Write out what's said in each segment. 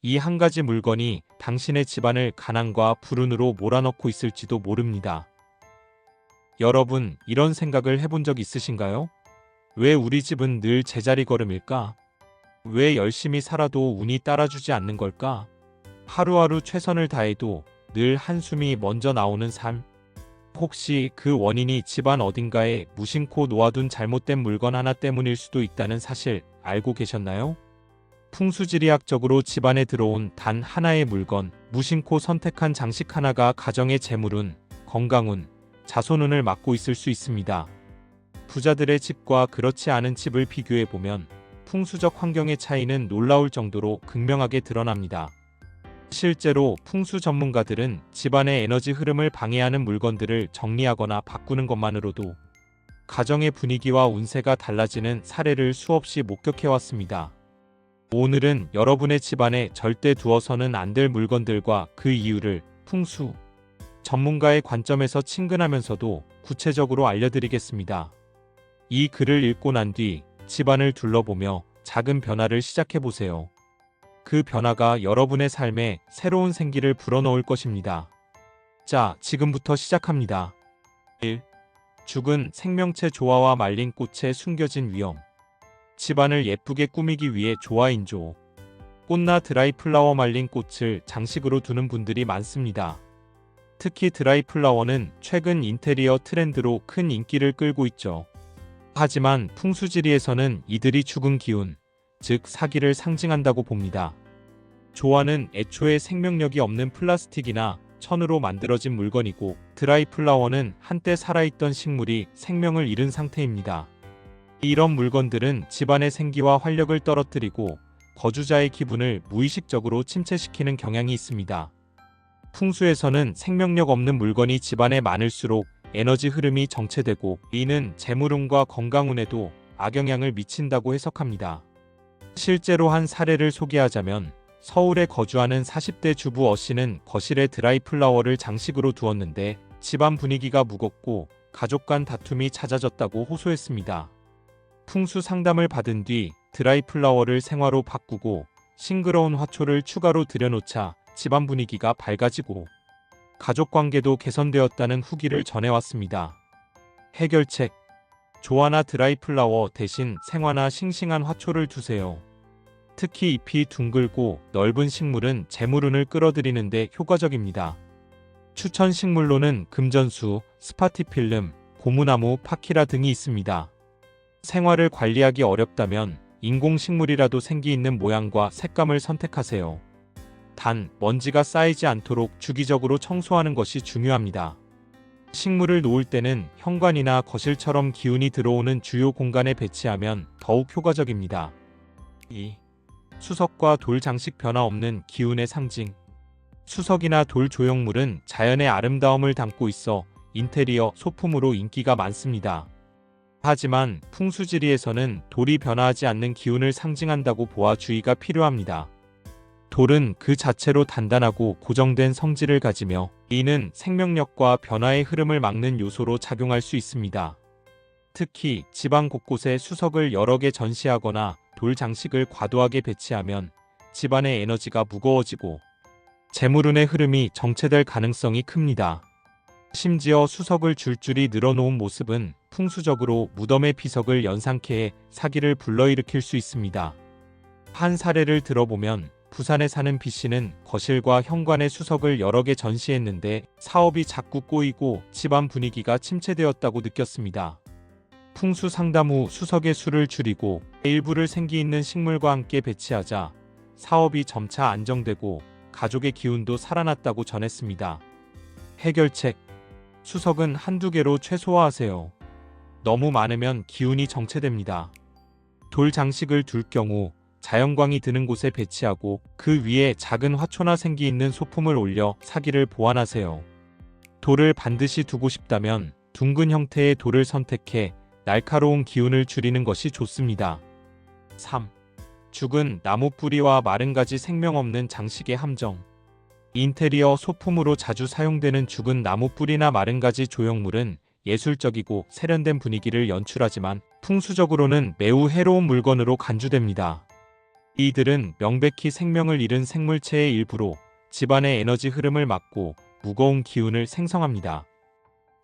이 한 가지 물건이 당신의 집안을 가난과 불운으로 몰아넣고 있을지도 모릅니다. 여러분, 이런 생각을 해본 적 있으신가요? 왜 우리 집은 늘 제자리 걸음일까? 왜 열심히 살아도 운이 따라주지 않는 걸까? 하루하루 최선을 다해도 늘 한숨이 먼저 나오는 삶. 혹시 그 원인이 집안 어딘가에 무심코 놓아둔 잘못된 물건 하나 때문일 수도 있다는 사실 알고 계셨나요? 풍수지리학적으로 집안에 들어온 단 하나의 물건, 무심코 선택한 장식 하나가 가정의 재물운, 건강운, 자손운을 막고 있을 수 있습니다. 부자들의 집과 그렇지 않은 집을 비교해보면 풍수적 환경의 차이는 놀라울 정도로 극명하게 드러납니다. 실제로 풍수 전문가들은 집안의 에너지 흐름을 방해하는 물건들을 정리하거나 바꾸는 것만으로도 가정의 분위기와 운세가 달라지는 사례를 수없이 목격해왔습니다. 오늘은 여러분의 집안에 절대 두어서는 안 될 물건들과 그 이유를 풍수 전문가의 관점에서 친근하면서도 구체적으로 알려드리겠습니다. 이 글을 읽고 난 뒤 집안을 둘러보며 작은 변화를 시작해보세요. 그 변화가 여러분의 삶에 새로운 생기를 불어넣을 것입니다. 자, 지금부터 시작합니다. 1. 죽은 생명체 조화와 말린 꽃에 숨겨진 위험. 집안을 예쁘게 꾸미기 위해 조화인조, 꽃나 드라이 플라워 말린 꽃을 장식으로 두는 분들이 많습니다. 특히 드라이 플라워는 최근 인테리어 트렌드로 큰 인기를 끌고 있죠. 하지만 풍수지리에서는 이들이 죽은 기운, 즉 사기를 상징한다고 봅니다. 조화는 애초에 생명력이 없는 플라스틱이나 천으로 만들어진 물건이고, 드라이 플라워는 한때 살아있던 식물이 생명을 잃은 상태입니다. 이런 물건들은 집안의 생기와 활력을 떨어뜨리고 거주자의 기분을 무의식적으로 침체시키는 경향이 있습니다. 풍수에서는 생명력 없는 물건이 집안에 많을수록 에너지 흐름이 정체되고, 이는 재물운과 건강운에도 악영향을 미친다고 해석합니다. 실제로 한 사례를 소개하자면, 서울에 거주하는 40대 주부 어씨는 거실에 드라이 플라워를 장식으로 두었는데 집안 분위기가 무겁고 가족 간 다툼이 잦아졌다고 호소했습니다. 풍수 상담을 받은 뒤 드라이 플라워를 생화로 바꾸고 싱그러운 화초를 추가로 들여놓자 집안 분위기가 밝아지고 가족 관계도 개선되었다는 후기를 전해왔습니다. 해결책: 조화나 드라이 플라워 대신 생화나 싱싱한 화초를 두세요. 특히 잎이 둥글고 넓은 식물은 재물운을 끌어들이는데 효과적입니다. 추천 식물로는 금전수, 스파티필름, 고무나무, 파키라 등이 있습니다. 생화를 관리하기 어렵다면 인공식물이라도 생기 있는 모양과 색감을 선택하세요. 단, 먼지가 쌓이지 않도록 주기적으로 청소하는 것이 중요합니다. 식물을 놓을 때는 현관이나 거실처럼 기운이 들어오는 주요 공간에 배치하면 더욱 효과적입니다. 2. 수석과 돌 장식 변화 없는 기운의 상징. 수석이나 돌 조형물은 자연의 아름다움을 담고 있어 인테리어 소품으로 인기가 많습니다. 하지만 풍수지리에서는 돌이 변화하지 않는 기운을 상징한다고 보아 주의가 필요합니다. 돌은 그 자체로 단단하고 고정된 성질을 가지며, 이는 생명력과 변화의 흐름을 막는 요소로 작용할 수 있습니다. 특히 집안 곳곳에 수석을 여러 개 전시하거나 돌 장식을 과도하게 배치하면 집안의 에너지가 무거워지고 재물운의 흐름이 정체될 가능성이 큽니다. 심지어 수석을 줄줄이 늘어놓은 모습은 풍수적으로 무덤의 비석을 연상케 해 사기를 불러일으킬 수 있습니다. 한 사례를 들어보면, 부산에 사는 B씨는 거실과 현관에 수석을 여러 개 전시했는데 사업이 자꾸 꼬이고 집안 분위기가 침체되었다고 느꼈습니다. 풍수 상담 후 수석의 수를 줄이고 일부를 생기 있는 식물과 함께 배치하자 사업이 점차 안정되고 가족의 기운도 살아났다고 전했습니다. 해결책: 수석은 한두 개로 최소화하세요. 너무 많으면 기운이 정체됩니다. 돌 장식을 둘 경우 자연광이 드는 곳에 배치하고 그 위에 작은 화초나 생기 있는 소품을 올려 사기를 보완하세요. 돌을 반드시 두고 싶다면 둥근 형태의 돌을 선택해 날카로운 기운을 줄이는 것이 좋습니다. 3. 죽은 나무 뿌리와 마른 가지 생명 없는 장식의 함정. 인테리어 소품으로 자주 사용되는 죽은 나무 뿌리나 마른 가지 조형물은 예술적이고 세련된 분위기를 연출하지만 풍수적으로는 매우 해로운 물건으로 간주됩니다. 이들은 명백히 생명을 잃은 생물체의 일부로 집안의 에너지 흐름을 막고 무거운 기운을 생성합니다.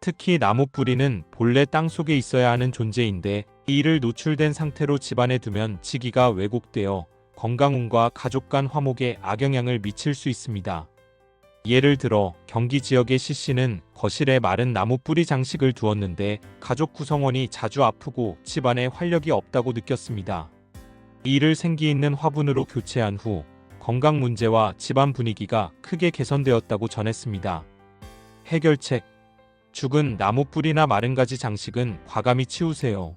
특히 나무 뿌리는 본래 땅속에 있어야 하는 존재인데 이를 노출된 상태로 집안에 두면 지기가 왜곡되어 건강운과 가족 간 화목에 악영향을 미칠 수 있습니다. 예를 들어 경기 지역의 C씨는 거실에 마른 나무 뿌리 장식을 두었는데 가족 구성원이 자주 아프고 집안에 활력이 없다고 느꼈습니다. 이를 생기 있는 화분으로 교체한 후 건강 문제와 집안 분위기가 크게 개선되었다고 전했습니다. 해결책: 죽은 나무 뿌리나 마른 가지 장식은 과감히 치우세요.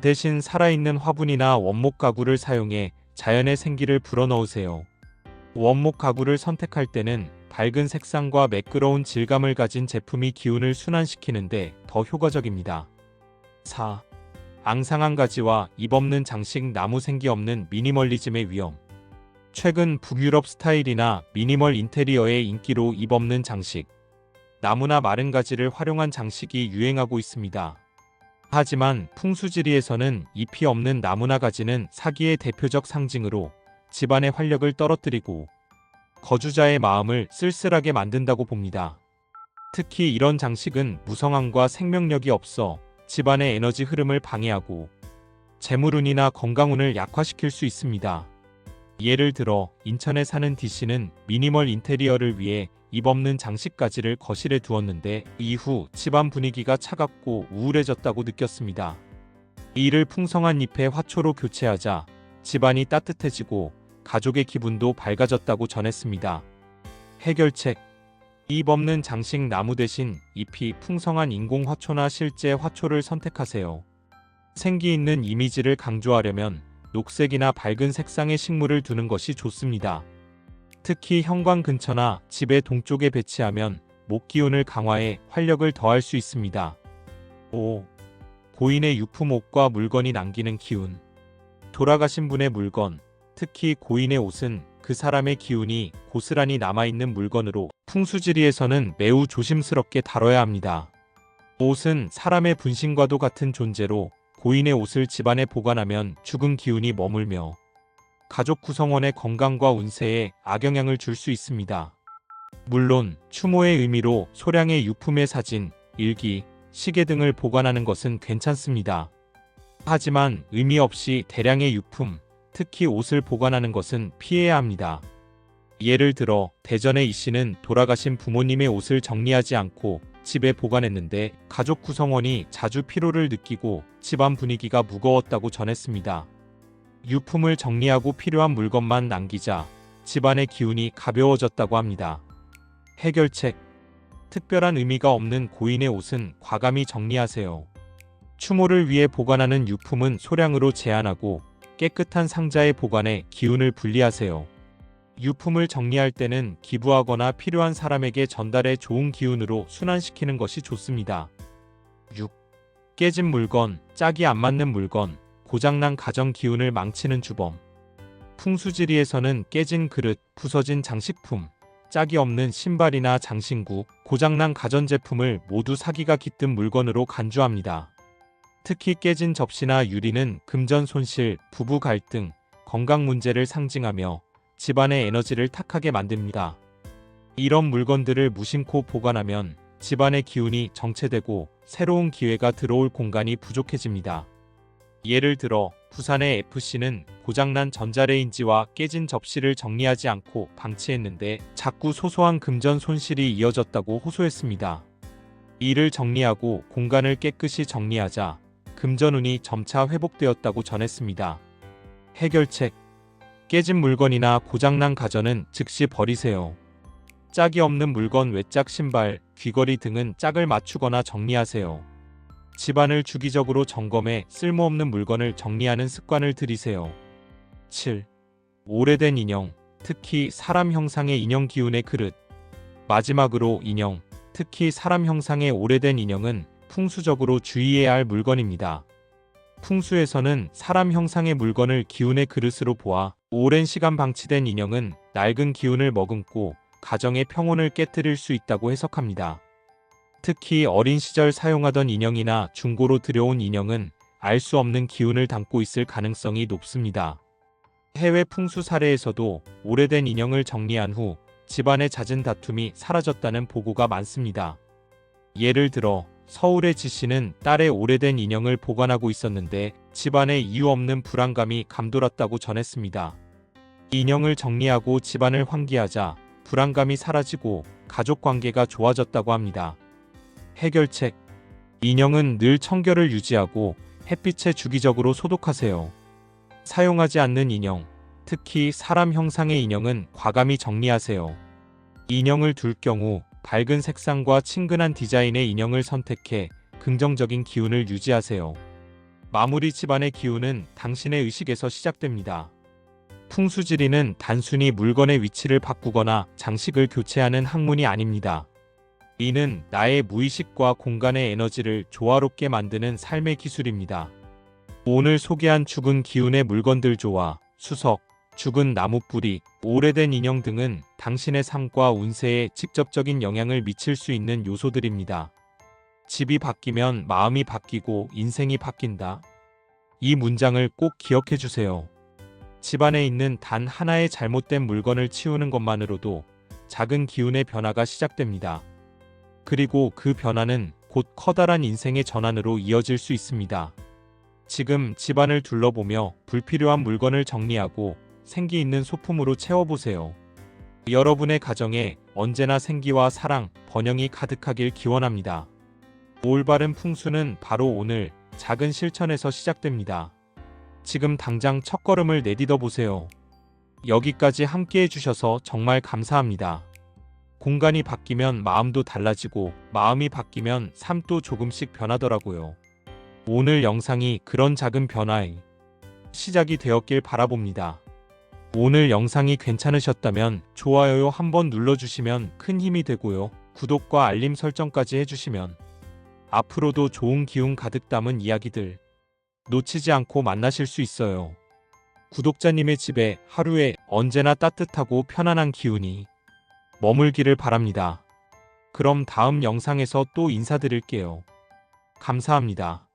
대신 살아있는 화분이나 원목 가구를 사용해 자연의 생기를 불어넣으세요. 원목 가구를 선택할 때는 밝은 색상과 매끄러운 질감을 가진 제품이 기운을 순환시키는데 더 효과적입니다. 4. 앙상한 가지와 잎 없는 장식. 나무 생기 없는 미니멀리즘의 위험. 최근 북유럽 스타일이나 미니멀 인테리어의 인기로 잎 없는 장식, 나무나 마른 가지를 활용한 장식이 유행하고 있습니다. 하지만 풍수지리에서는 잎이 없는 나무나 가지는 사기의 대표적 상징으로 집안의 활력을 떨어뜨리고 거주자의 마음을 쓸쓸하게 만든다고 봅니다. 특히 이런 장식은 무성함과 생명력이 없어 집안의 에너지 흐름을 방해하고 재물운이나 건강운을 약화시킬 수 있습니다. 예를 들어 인천에 사는 D씨는 미니멀 인테리어를 위해 잎 없는 장식가지를 거실에 두었는데 이후 집안 분위기가 차갑고 우울해졌다고 느꼈습니다. 이를 풍성한 잎의 화초로 교체하자 집안이 따뜻해지고 가족의 기분도 밝아졌다고 전했습니다. 해결책: 잎 없는 장식 나무 대신 잎이 풍성한 인공 화초나 실제 화초를 선택하세요. 생기 있는 이미지를 강조하려면 녹색이나 밝은 색상의 식물을 두는 것이 좋습니다. 특히 현관 근처나 집의 동쪽에 배치하면 목기운을 강화해 활력을 더할 수 있습니다. 5. 고인의 유품. 옷과 물건이 남기는 기운. 돌아가신 분의 물건, 특히 고인의 옷은 그 사람의 기운이 고스란히 남아있는 물건으로 풍수지리에서는 매우 조심스럽게 다뤄야 합니다. 옷은 사람의 분신과도 같은 존재로 고인의 옷을 집안에 보관하면 죽은 기운이 머물며 가족 구성원의 건강과 운세에 악영향을 줄 수 있습니다. 물론 추모의 의미로 소량의 유품의 사진, 일기, 시계 등을 보관하는 것은 괜찮습니다. 하지만 의미 없이 대량의 유품, 특히 옷을 보관하는 것은 피해야 합니다. 예를 들어 대전의 E씨는 돌아가신 부모님의 옷을 정리하지 않고 집에 보관했는데 가족 구성원이 자주 피로를 느끼고 집안 분위기가 무거웠다고 전했습니다. 유품을 정리하고 필요한 물건만 남기자 집안의 기운이 가벼워졌다고 합니다. 해결책: 특별한 의미가 없는 고인의 옷은 과감히 정리하세요. 추모를 위해 보관하는 유품은 소량으로 제한하고 깨끗한 상자에 보관해 기운을 분리하세요. 유품을 정리할 때는 기부하거나 필요한 사람에게 전달해 좋은 기운으로 순환시키는 것이 좋습니다. 6. 깨진 물건, 짝이 안 맞는 물건, 고장난 가정 기운을 망치는 주범. 풍수지리에서는 깨진 그릇, 부서진 장식품, 짝이 없는 신발이나 장신구, 고장난 가전제품을 모두 사기가 깃든 물건으로 간주합니다. 특히 깨진 접시나 유리는 금전 손실, 부부 갈등, 건강 문제를 상징하며 집안의 에너지를 탁하게 만듭니다. 이런 물건들을 무심코 보관하면 집안의 기운이 정체되고 새로운 기회가 들어올 공간이 부족해집니다. 예를 들어 부산의 FC는 고장난 전자레인지와 깨진 접시를 정리하지 않고 방치했는데 자꾸 소소한 금전 손실이 이어졌다고 호소했습니다. 이를 정리하고 공간을 깨끗이 정리하자 금전운이 점차 회복되었다고 전했습니다. 해결책: 깨진 물건이나 고장난 가전은 즉시 버리세요. 짝이 없는 물건, 외짝, 신발, 귀걸이 등은 짝을 맞추거나 정리하세요. 집안을 주기적으로 점검해 쓸모없는 물건을 정리하는 습관을 들이세요. 7. 오래된 인형, 특히 사람 형상의 인형. 기운의 그릇. 마지막으로 인형, 특히 사람 형상의 오래된 인형은 풍수적으로 주의해야 할 물건입니다. 풍수에서는 사람 형상의 물건을 기운의 그릇으로 보아 오랜 시간 방치된 인형은 낡은 기운을 머금고 가정의 평온을 깨뜨릴 수 있다고 해석합니다. 특히 어린 시절 사용하던 인형이나 중고로 들여온 인형은 알 수 없는 기운을 담고 있을 가능성이 높습니다. 해외 풍수 사례에서도 오래된 인형을 정리한 후 집안의 잦은 다툼이 사라졌다는 보고가 많습니다. 예를 들어 서울의 지씨는 딸의 오래된 인형을 보관하고 있었는데 집안에 이유 없는 불안감이 감돌았다고 전했습니다. 인형을 정리하고 집안을 환기하자 불안감이 사라지고 가족 관계가 좋아졌다고 합니다. 해결책: 인형은 늘 청결을 유지하고 햇빛에 주기적으로 소독하세요. 사용하지 않는 인형, 특히 사람 형상의 인형은 과감히 정리하세요. 인형을 둘 경우 밝은 색상과 친근한 디자인의 인형을 선택해 긍정적인 기운을 유지하세요. 마무리: 집안의 기운은 당신의 의식에서 시작됩니다. 풍수지리는 단순히 물건의 위치를 바꾸거나 장식을 교체하는 학문이 아닙니다. 이는 나의 무의식과 공간의 에너지를 조화롭게 만드는 삶의 기술입니다. 오늘 소개한 죽은 기운의 물건들 조화, 수석, 죽은 나무 뿌리, 오래된 인형 등은 당신의 삶과 운세에 직접적인 영향을 미칠 수 있는 요소들입니다. 집이 바뀌면 마음이 바뀌고 인생이 바뀐다. 이 문장을 꼭 기억해 주세요. 집안에 있는 단 하나의 잘못된 물건을 치우는 것만으로도 작은 기운의 변화가 시작됩니다. 그리고 그 변화는 곧 커다란 인생의 전환으로 이어질 수 있습니다. 지금 집안을 둘러보며 불필요한 물건을 정리하고 생기 있는 소품으로 채워보세요. 여러분의 가정에 언제나 생기와 사랑, 번영이 가득하길 기원합니다. 올바른 풍수는 바로 오늘 작은 실천에서 시작됩니다. 지금 당장 첫걸음을 내딛어 보세요. 여기까지 함께 해주셔서 정말 감사합니다. 공간이 바뀌면 마음도 달라지고 마음이 바뀌면 삶도 조금씩 변하더라고요. 오늘 영상이 그런 작은 변화의 시작이 되었길 바라봅니다. 오늘 영상이 괜찮으셨다면 좋아요 한번 눌러주시면 큰 힘이 되고요. 구독과 알림 설정까지 해주시면 앞으로도 좋은 기운 가득 담은 이야기들 놓치지 않고 만나실 수 있어요. 구독자님의 집에 하루에 언제나 따뜻하고 편안한 기운이 머물기를 바랍니다. 그럼 다음 영상에서 또 인사드릴게요. 감사합니다.